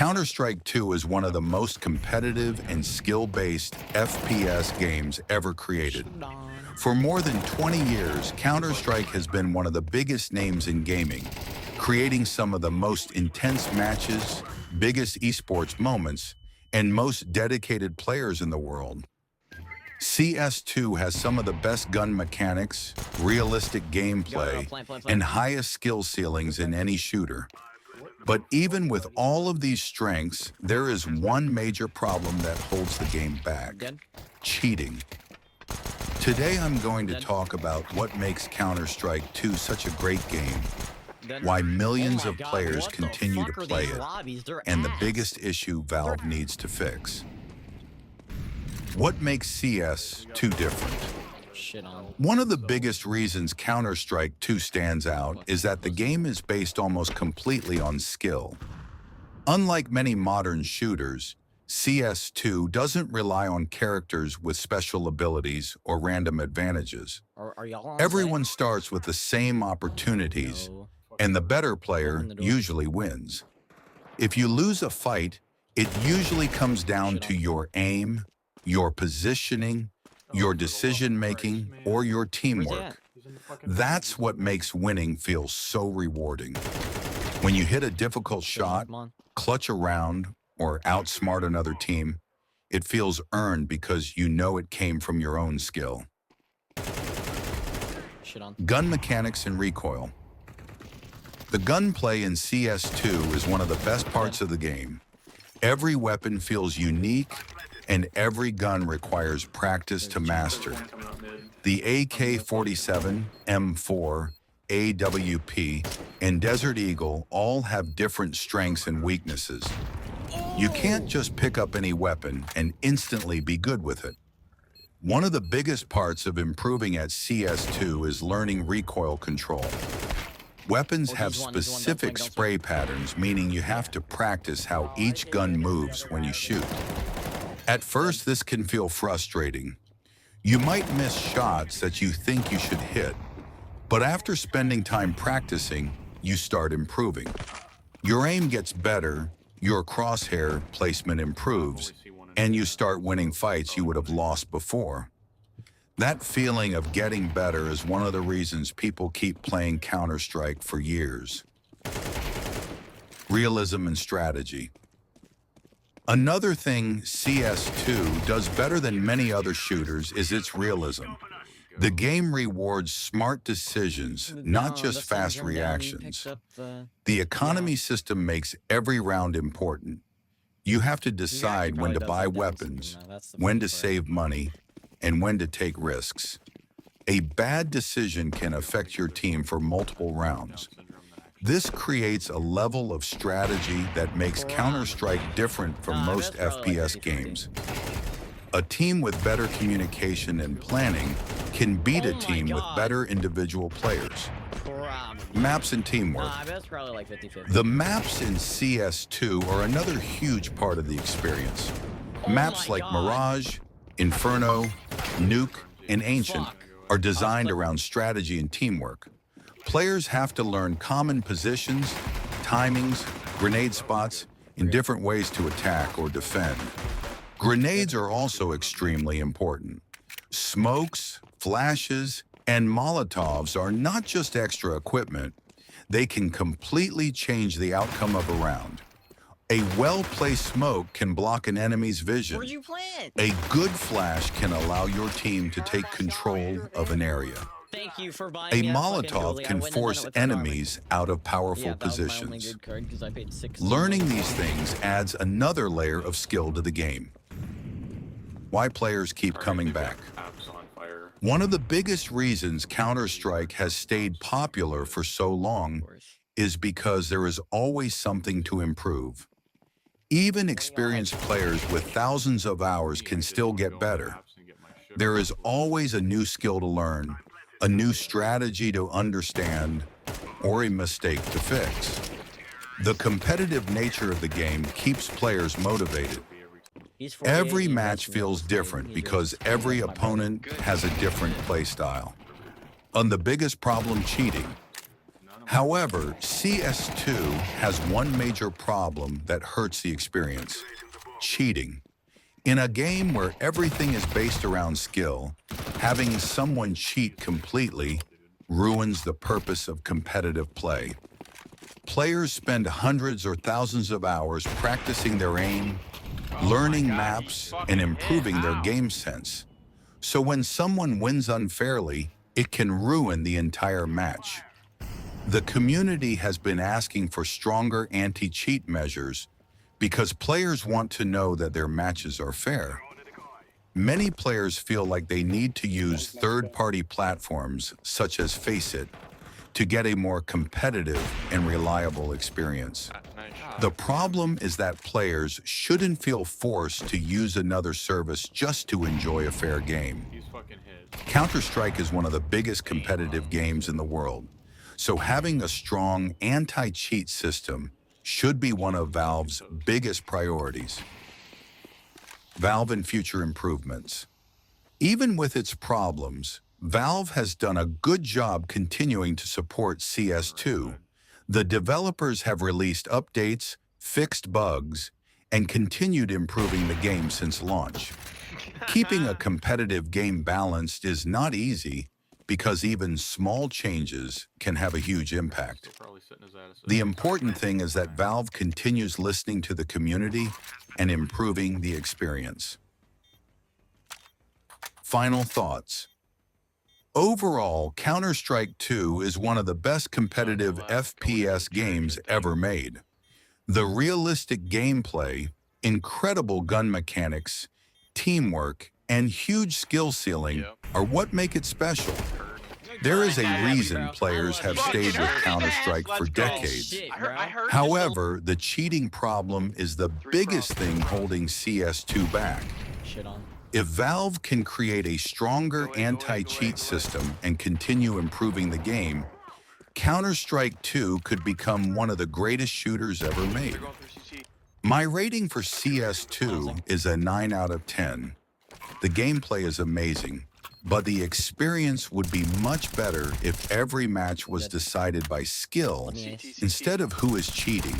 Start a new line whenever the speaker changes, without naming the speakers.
Counter-Strike 2 is one of the most competitive and skill-based FPS games ever created. For more than 20 years, Counter-Strike has been one of the biggest names in gaming, creating some of the most intense matches, biggest esports moments, and most dedicated players in the world. CS2 has some of the best gun mechanics, realistic gameplay, and highest skill ceilings in any shooter. But even with all of these strengths, there is one major problem that holds the game back: cheating. Today I'm going to talk about what makes Counter-Strike 2 such a great game, why millions of players continue to play it, and the biggest issue Valve needs to fix. What makes CS2 different? One of the biggest reasons Counter-Strike 2 stands out is that the game is based almost completely on skill. Unlike many modern shooters, CS2 doesn't rely on characters with special abilities or random advantages. Everyone starts with the same opportunities, and the better player usually wins. If you lose a fight, it usually comes down to your aim, your positioning, your decision-making, or your teamwork. That's what makes winning feel so rewarding. When you hit a difficult shot, clutch a round, or outsmart another team, it feels earned because you know it came from your own skill. Gun mechanics and recoil. The gunplay in CS2 is one of the best parts of the game. Every weapon feels unique, and every gun requires practice to master. The AK-47, M4, AWP, and Desert Eagle all have different strengths and weaknesses. You can't just pick up any weapon and instantly be good with it. One of the biggest parts of improving at CS2 is learning recoil control. Weapons have specific spray patterns, meaning you have to practice how each gun moves when you shoot. At first, this can feel frustrating. You might miss shots that you think you should hit, but after spending time practicing, you start improving. Your aim gets better, your crosshair placement improves, and you start winning fights you would have lost before. That feeling of getting better is one of the reasons people keep playing Counter-Strike for years. Realism and strategy. Another thing CS2 does better than many other shooters is its realism. The game rewards smart decisions, not just fast reactions. The economy system makes every round important. You have to decide when to buy weapons, when to save money, and when to take risks. A bad decision can affect your team for multiple rounds. This creates a level of strategy that makes Counter-Strike different from most FPS games. A team with better communication and planning can beat a team with better individual players. Maps and teamwork. The maps in CS2 are another huge part of the experience. Maps like Mirage, Inferno, Nuke, and Ancient are designed around strategy and teamwork. Players have to learn common positions, timings, grenade spots, and different ways to attack or defend. Grenades are also extremely important. Smokes, flashes, and Molotovs are not just extra equipment. They can completely change the outcome of a round. A well-placed smoke can block an enemy's vision.
Where'd you plant?
A good flash can allow your team to take control of an area.
Thank you for buying
A
me
Molotov can force enemies out of powerful positions. Learning these things adds another layer of skill to the game. Why players keep coming back. One of the biggest reasons Counter-Strike has stayed popular for so long is because there is always something to improve. Even experienced players with thousands of hours can still get better. There is always a new skill to learn, a new strategy to understand, or a mistake to fix. The competitive nature of the game keeps players motivated. Every match feels different because every opponent has a different play style. On the biggest problem, cheating. However, CS2 has one major problem that hurts the experience: cheating. In a game where everything is based around skill, having someone cheat completely ruins the purpose of competitive play. Players spend hundreds or thousands of hours practicing their aim, learning maps, and improving their game sense. So when someone wins unfairly, it can ruin the entire match. The community has been asking for stronger anti-cheat measures because players want to know that their matches are fair. Many players feel like they need to use third-party platforms, such as Faceit, to get a more competitive and reliable experience. The problem is that players shouldn't feel forced to use another service just to enjoy a fair game. Counter-Strike is one of the biggest competitive games in the world, so having a strong anti-cheat system should be one of Valve's biggest priorities. Valve and future improvements. Even with its problems, Valve has done a good job continuing to support CS2. The developers have released updates, fixed bugs, and continued improving the game since launch. Keeping a competitive game balanced is not easy because even small changes can have a huge impact. The important thing is that Valve continues listening to the community and improving the experience. Final thoughts. Overall, Counter-Strike 2 is one of the best competitive FPS games ever made. The realistic gameplay, incredible gun mechanics, teamwork, and huge skill ceiling are what make it special. There is a reason players have stayed with Counter-Strike for decades. However, the cheating problem is the biggest thing holding CS2 back. If Valve can create a stronger anti-cheat system and continue improving the game, Counter-Strike 2 could become one of the greatest shooters ever made. My rating for CS2 is a 9 out of 10. The gameplay is amazing, but the experience would be much better if every match was decided by skill instead of who is cheating.